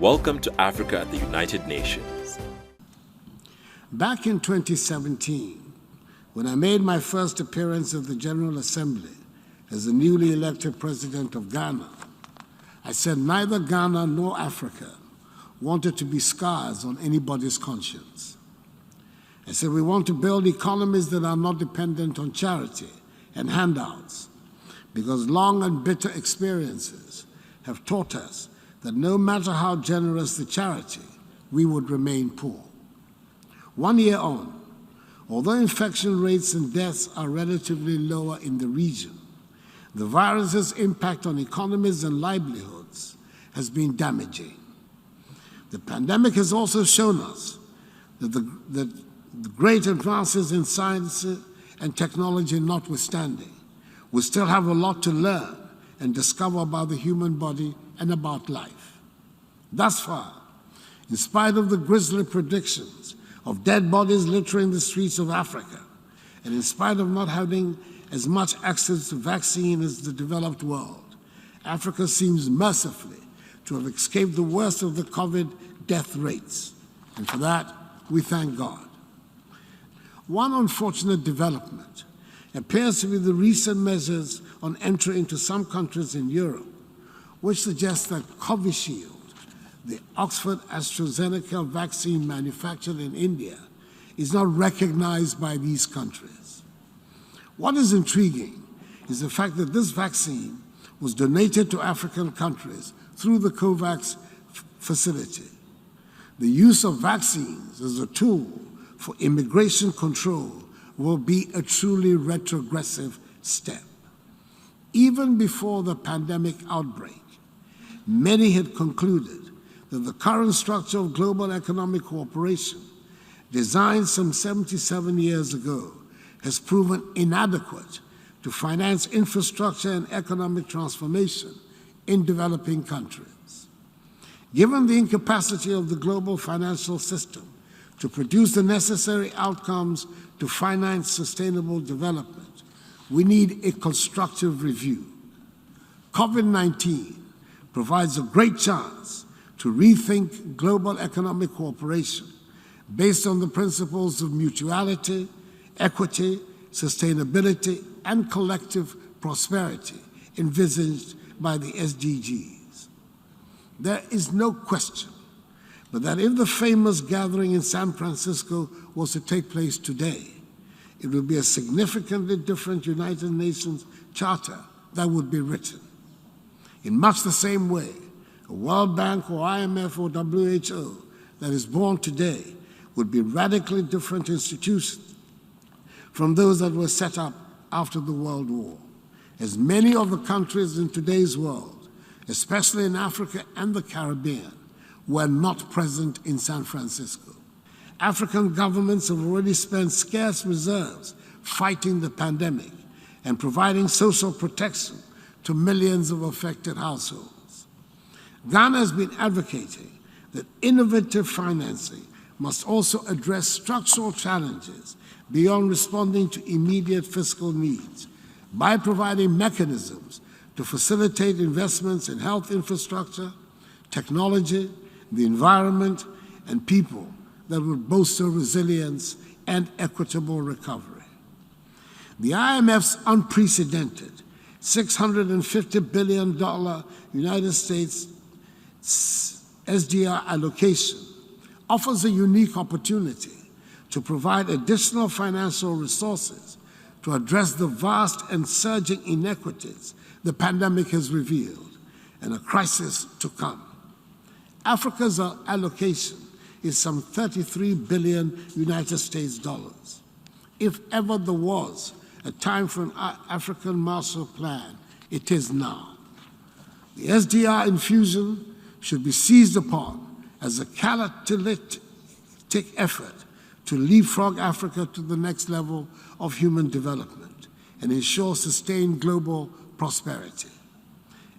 Welcome to Africa at the United Nations. Back in 2017, when I made my first appearance at the General Assembly as the newly elected president of Ghana, I said neither Ghana nor Africa wanted to be scars on anybody's conscience. I said we want to build economies that are not dependent on charity and handouts, because long and bitter experiences have taught us that no matter how generous the charity, we would remain poor. 1 year on, although infection rates and deaths are relatively lower in the region, the virus's impact on economies and livelihoods has been damaging. The pandemic has also shown us that the great advances in science and technology notwithstanding, we still have a lot to learn and discover about the human body and about life. Thus far, in spite of the grisly predictions of dead bodies littering the streets of Africa, and in spite of not having as much access to vaccine as the developed world, Africa seems mercifully to have escaped the worst of the COVID death rates, and for that, we thank God. One unfortunate development appears to be the recent measures on entry into some countries in Europe, which suggests that Covishield, the Oxford AstraZeneca vaccine manufactured in India, is not recognized by these countries. What is intriguing is the fact that this vaccine was donated to African countries through the COVAX facility. The use of vaccines as a tool for immigration control will be a truly retrogressive step. Even before the pandemic outbreak, many had concluded that the current structure of global economic cooperation, designed some 77 years ago, has proven inadequate to finance infrastructure and economic transformation in developing countries. Given the incapacity of the global financial system to produce the necessary outcomes to finance sustainable development, we need a constructive review. COVID-19 provides a great chance to rethink global economic cooperation based on the principles of mutuality, equity, sustainability, and collective prosperity envisaged by the SDGs. There is no question but that if the famous gathering in San Francisco was to take place today, it would be a significantly different United Nations Charter that would be written. In much the same way, a World Bank or IMF or WHO that is born today would be radically different institutions from those that were set up after the World War, as many of the countries in today's world, especially in Africa and the Caribbean, were not present in San Francisco. African governments have already spent scarce reserves fighting the pandemic and providing social protection to millions of affected households. Ghana has been advocating that innovative financing must also address structural challenges beyond responding to immediate fiscal needs by providing mechanisms to facilitate investments in health infrastructure, technology, the environment, and people that would bolster resilience and equitable recovery. The IMF's unprecedented $650 billion United States SDR allocation offers a unique opportunity to provide additional financial resources to address the vast and surging inequities the pandemic has revealed and a crisis to come. Africa's allocation is some 33 billion United States dollars. If ever there was a time for an African Marshall Plan, it is now. The SDR infusion should be seized upon as a catalytic effort to leapfrog Africa to the next level of human development and ensure sustained global prosperity.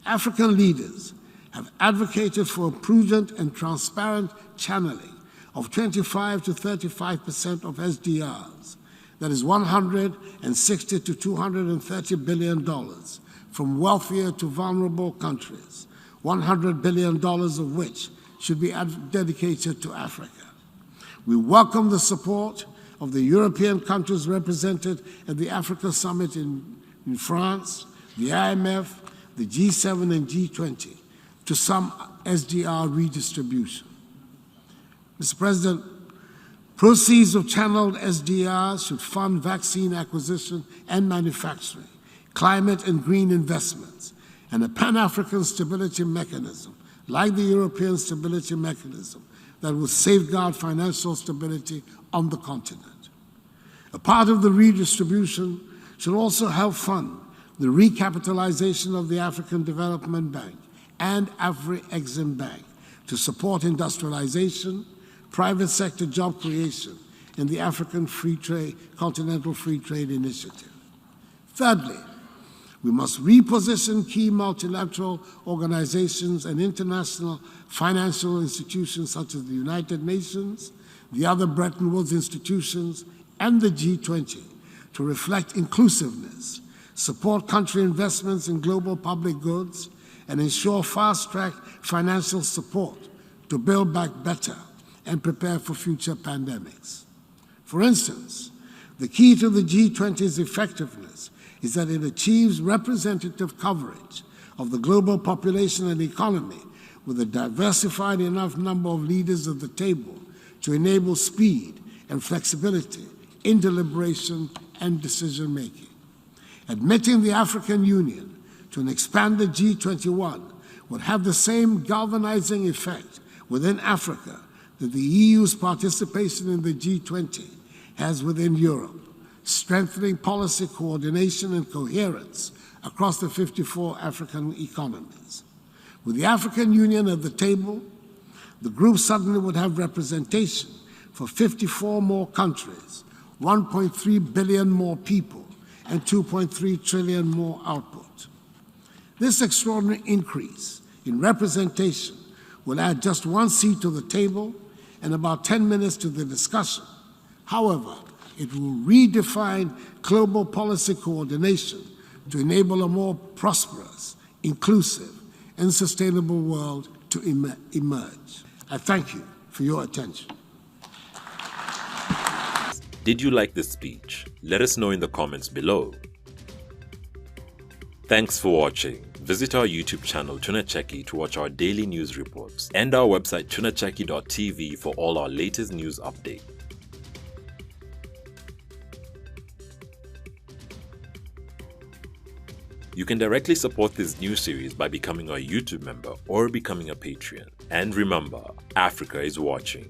African leaders have advocated for a prudent and transparent channeling of 25 to 35% of SDRs, that is $160 to $230 billion, from wealthier to vulnerable countries, $100 billion of which should be dedicated to Africa. We welcome the support of the European countries represented at the Africa Summit in France, the IMF, the G7 and G20 to some SDR redistribution. Mr. President, proceeds of channeled SDR should fund vaccine acquisition and manufacturing, climate and green investments, and a Pan-African stability mechanism, like the European Stability Mechanism, that will safeguard financial stability on the continent. A part of the redistribution should also help fund the recapitalization of the African Development Bank and Afri-Exim Bank to support industrialization, private sector job creation, and the African Continental Free Trade Initiative. Thirdly, we must reposition key multilateral organizations and international financial institutions such as the United Nations, the other Bretton Woods institutions, and the G20 to reflect inclusiveness, support country investments in global public goods, and ensure fast-track financial support to build back better and prepare for future pandemics. For instance, the key to the G20's effectiveness is that it achieves representative coverage of the global population and economy with a diversified enough number of leaders at the table to enable speed and flexibility in deliberation and decision-making. Admitting the African Union to an expanded G21 would have the same galvanizing effect within Africa that the EU's participation in the G20 has within Europe, strengthening policy coordination and coherence across the 54 African economies. With the African Union at the table, the group suddenly would have representation for 54 more countries, 1.3 billion more people, and 2.3 trillion more output. This extraordinary increase in representation will add just one seat to the table and about 10 minutes to the discussion. However, it will redefine global policy coordination to enable a more prosperous, inclusive, and sustainable world to emerge. I thank you for your attention. Did you like this speech? Let us know in the comments below. Thanks for watching. Visit our YouTube channel Tunacheki to watch our daily news reports and our website tunacheki.tv for all our latest news updates. You can directly support this new series by becoming a YouTube member or becoming a Patreon. And remember, Africa is watching.